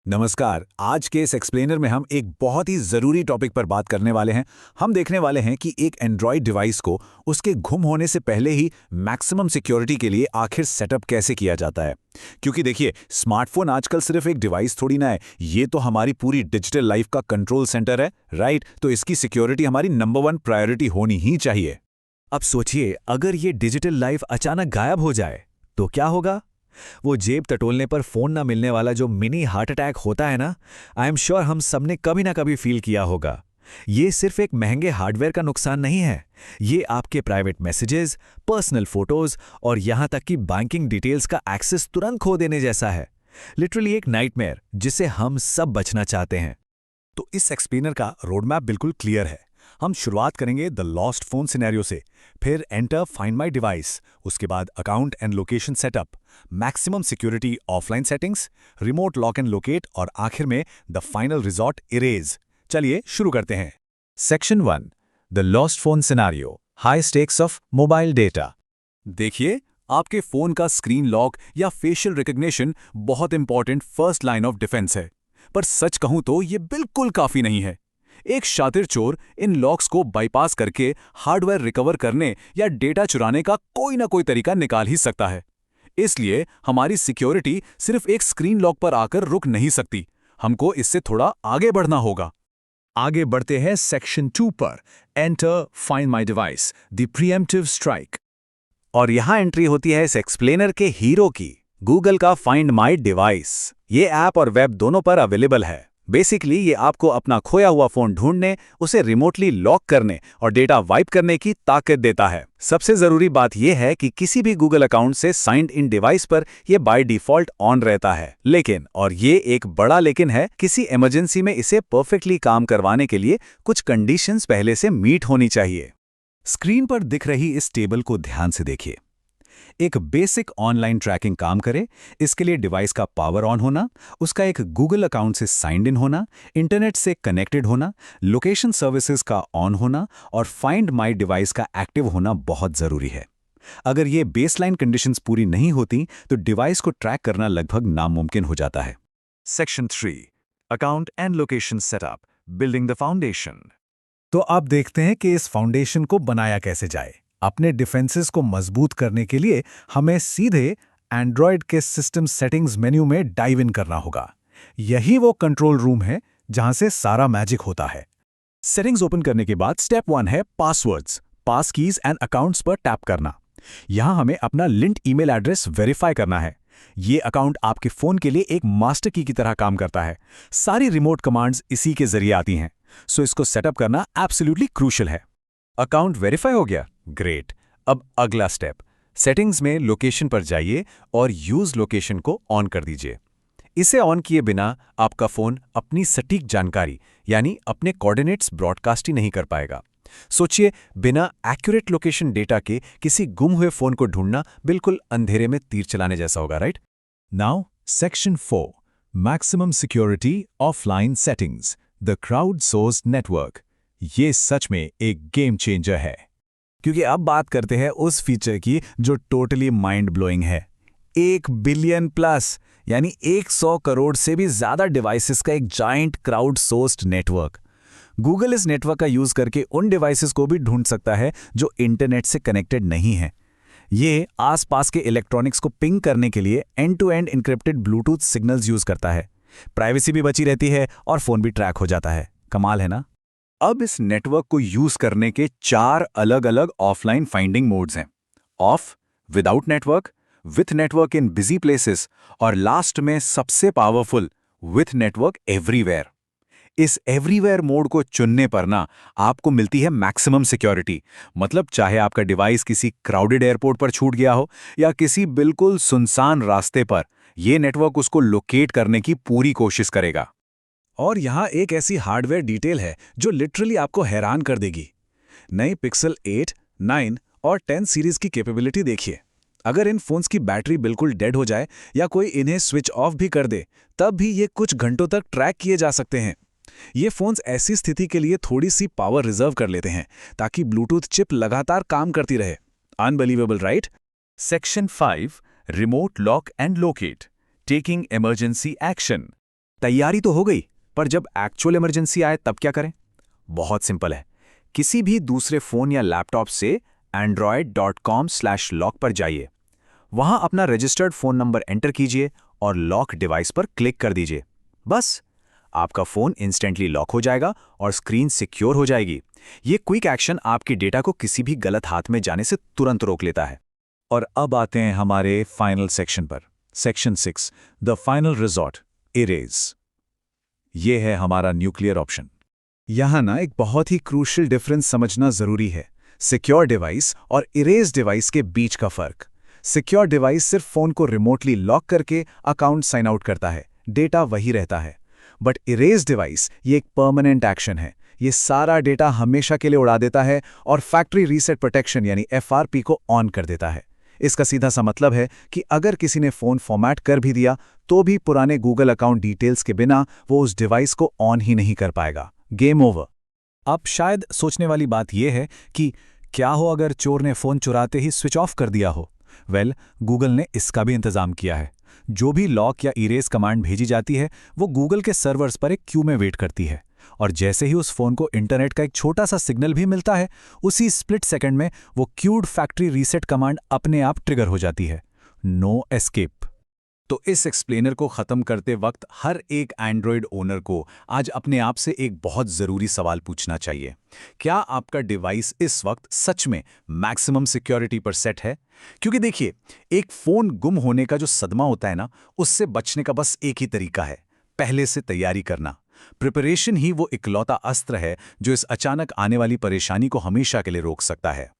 नमस्कार। आज के इस एक्सप्लेनर में हम एक बहुत ही ज़रूरी टॉपिक पर बात करने वाले हैं। हम देखने वाले हैं कि एक एंड्रॉयड डिवाइस को उसके गुम होने से पहले ही मैक्सिमम सिक्योरिटी के लिए आखिर सेटअप कैसे किया जाता है। क्योंकि देखिए, स्मार्टफोन आजकल सिर्फ एक डिवाइस थोड़ी ना है, ये तो हमारी पूरी डिजिटल लाइफ का कंट्रोल सेंटर है, राइट? तो इसकी सिक्योरिटी हमारी नंबर 1 प्रायोरिटी होनी ही चाहिए। अब सोचिए, अगर ये डिजिटल लाइफ अचानक गायब हो जाए तो क्या होगा। वो जेब टटोलने पर फोन ना मिलने वाला जो मिनी हार्ट अटैक होता है ना, आई एम श्योर हम सबने कभी ना कभी फील किया होगा। ये सिर्फ एक महंगे हार्डवेयर का नुकसान नहीं है, ये आपके प्राइवेट मैसेजेस, पर्सनल फोटोज और यहां तक कि बैंकिंग डिटेल्स का एक्सेस तुरंत खो देने जैसा है। लिटरली एक नाइटमेयर जिसे हम सब बचना चाहते हैं। तो इस एक्सप्लेनर का रोड मैप बिल्कुल क्लियर है। हम शुरुआत करेंगे द लॉस्ट फोन सिनेरियो से, फिर एंटर फाइंड माई डिवाइस, उसके बाद account and location setup, maximum security offline settings, remote lock and locate और आखिर में द फाइनल रिजॉर्ट इरेज। चलिए शुरू करते हैं। Section 1, the lost phone scenario, high stakes of mobile data. देखिए, आपके फोन का स्क्रीन लॉक या फेशियल रिकग्निशन बहुत important first line of defence है। पर सच कहूं तो ये बिल्कुल काफी नहीं है। एक शातिर चोर इन लॉक्स को बाईपास करके हार्डवेयर रिकवर करने या डेटा चुराने का कोई ना कोई तरीका निकाल ही सकता है। इसलिए हमारी सिक्योरिटी सिर्फ एक स्क्रीन लॉक पर आकर रुक नहीं सकती, हमको इससे थोड़ा आगे बढ़ना होगा। आगे बढ़ते हैं सेक्शन 2 पर, enter find my device, the pre-emptive strike. और यहां एंट्री होती है इस एक्सप्लेनर के हीरो की, गूगल का फाइंड माई डिवाइस। ये ऐप और वेब दोनों पर अवेलेबल है। बेसिकली ये आपको अपना खोया हुआ फोन ढूंढने, उसे रिमोटली लॉक करने और डेटा वाइप करने की ताकत देता है। सबसे जरूरी बात यह है कि किसी भी गूगल अकाउंट से साइंड इन डिवाइस पर यह बाय डिफॉल्ट ऑन रहता है। लेकिन, और ये एक बड़ा लेकिन है, किसी इमरजेंसी में इसे परफेक्टली काम करवाने के लिए कुछ कंडीशंस पहले से मीट होनी चाहिए। स्क्रीन पर दिख रही इस टेबल को ध्यान से देखिए। एक बेसिक ऑनलाइन ट्रैकिंग काम करे, इसके लिए डिवाइस का पावर ऑन होना, उसका एक गूगल अकाउंट से साइंड इन होना, इंटरनेट से कनेक्टेड होना, लोकेशन सर्विसेज का ऑन होना और फाइंड माई डिवाइस का एक्टिव होना बहुत जरूरी है। अगर ये बेसलाइन कंडीशंस पूरी नहीं होती तो डिवाइस को ट्रैक करना लगभग नामुमकिन हो जाता है। Section 3, account and location setup, building the foundation. तो अब देखते हैं कि इस फाउंडेशन को बनाया कैसे जाए। अपने डिफेंसेस को मजबूत करने के लिए हमें सीधे एंड्रॉयड के सिस्टम सेटिंग्स मेन्यू में डाइव इन करना होगा। यही वो कंट्रोल रूम है जहां से सारा मैजिक होता है। सेटिंग्स ओपन करने के बाद स्टेप 1 है passwords, pass keys and accounts पर टैप करना। यहां हमें अपना लिंक्ड ईमेल एड्रेस वेरीफाई करना है। ये अकाउंट आपके फोन के लिए एक मास्टर की तरह काम करता है। सारी रिमोट कमांड्स इसी के जरिए आती हैं, सो इसको सेटअप करना एब्सोल्युटली क्रूशियल है। अकाउंट वेरीफाई हो गया? ग्रेट। अब अगला स्टेप, सेटिंग्स में लोकेशन पर जाइए और यूज लोकेशन को ऑन कर दीजिए। इसे ऑन किए बिना आपका फोन अपनी सटीक जानकारी यानी अपने कोऑर्डिनेट्स ब्रॉडकास्ट ही नहीं कर पाएगा। सोचिए, बिना एक्यूरेट लोकेशन डेटा के किसी गुम हुए फोन को ढूंढना बिल्कुल अंधेरे में तीर चलाने जैसा होगा, right? Now section 4, maximum security offline settings, the crowd sourced network. ये सच में एक गेम चेंजर है, क्योंकि अब बात करते हैं उस फीचर की जो टोटली माइंड ब्लोइंग है। 1 बिलियन प्लस यानी 100 करोड़ से भी ज्यादा डिवाइसेस का एक giant crowd sourced network. Google इस नेटवर्क का यूज करके उन डिवाइसेस को भी ढूंढ सकता है जो इंटरनेट से कनेक्टेड नहीं है। ये आसपास के इलेक्ट्रॉनिक्स को पिंग करने के लिए and to end encrypted bluetooth signals use करता है। प्राइवेसी भी बची रहती है और फोन भी ट्रैक हो जाता है। कमाल है ना? अब इस नेटवर्क को यूज करने के 4 अलग अलग ऑफलाइन फाइंडिंग मोड्स हैं। Of, without network, with network in busy places और लास्ट में सबसे पावरफुल, विथ नेटवर्क एवरीवेयर। इस एवरीवेयर मोड को चुनने पर ना आपको मिलती है मैक्सिमम सिक्योरिटी। मतलब चाहे आपका डिवाइस किसी क्राउडेड एयरपोर्ट पर छूट गया हो या किसी बिल्कुल सुनसान रास्ते पर, यह नेटवर्क उसको लोकेट करने की पूरी कोशिश करेगा। और यहाँ एक ऐसी हार्डवेयर डिटेल है जो लिटरली आपको हैरान कर देगी। नई पिक्सल 8, 9 और 10 सीरीज की कैपेबिलिटी देखिए। अगर इन फोन्स की बैटरी बिल्कुल डेड हो जाए या कोई इन्हें स्विच ऑफ भी कर दे, तब भी ये कुछ घंटों तक ट्रैक किए जा सकते हैं। ये फोन्स ऐसी स्थिति के लिए थोड़ी सी पावर रिजर्व कर लेते हैं ताकि ब्लूटूथ चिप लगातार काम करती रहे। Unbelievable, right? Section 5, remote lock and locate, taking emergency action. तैयारी तो हो गई, पर जब एक्चुअल इमरजेंसी आए तब क्या करें? बहुत सिंपल है। किसी भी दूसरे फ़ोन या लैपटॉप से android.com/lock पर जाइए। वहां अपना रजिस्टर्ड फ़ोन नंबर एंटर कीजिए और लॉक डिवाइस पर क्लिक कर दीजिए। बस, आपका फ़ोन इंस्टेंटली लॉक हो जाएगा और स्क्रीन सिक्योर हो जाएगी। ये क्विक एक्शन आपके डेटा को किसी भी गलत हाथ में जाने से तुरंत रोक लेता है। और अब आते हैं हमारे फाइनल सेक्शन पर। Section 6, the final resort, erase. ये है हमारा न्यूक्लियर ऑप्शन। यहाँ ना एक बहुत ही क्रूशियल डिफरेंस समझना जरूरी है, सिक्योर डिवाइस और इरेज डिवाइस के बीच का फर्क। सिक्योर डिवाइस सिर्फ फोन को रिमोटली लॉक करके अकाउंट साइन आउट करता है, डेटा वही रहता है। बट इरेज डिवाइस ये एक परमानेंट एक्शन है, ये सारा डेटा हमेशा के लिए उड़ा देता है और फैक्ट्री रीसेट प्रोटेक्शन यानी एफआरपी को ऑन कर देता है। इसका सीधा सा मतलब है कि अगर किसी ने फ़ोन फॉर्मेट कर भी दिया तो भी पुराने गूगल अकाउंट डिटेल्स के बिना वो उस डिवाइस को ऑन ही नहीं कर पाएगा। Game over. अब शायद सोचने वाली बात यह है कि क्या हो अगर चोर ने फ़ोन चुराते ही स्विच ऑफ कर दिया हो। गूगल ने इसका भी इंतज़ाम किया है। जो भी लॉक या इरेज कमांड भेजी जाती है वो गूगल के सर्वर्स पर एक क्यू में वेट करती है, और जैसे ही उस फोन को इंटरनेट का एक छोटा सा सिग्नल भी मिलता है, उसी स्प्लिट सेकंड में वो क्यूड फैक्ट्री रीसेट कमांड अपने आप ट्रिगर हो जाती है। No escape. तो इस एक्सप्लेनर को ख़त्म करते वक्त हर एक एंड्रॉयड ओनर को आज अपने आप से एक बहुत ज़रूरी सवाल पूछना चाहिए। क्या आपका डिवाइस इस वक्त सच में मैक्सिमम सिक्योरिटी पर सेट है? क्योंकि देखिए, एक फ़ोन गुम होने का जो सदमा होता है ना, उससे बचने का बस एक ही तरीका है, पहले से तैयारी करना। प्रिपरेशन ही वो इकलौता अस्त्र है जो इस अचानक आने वाली परेशानी को हमेशा के लिए रोक सकता है।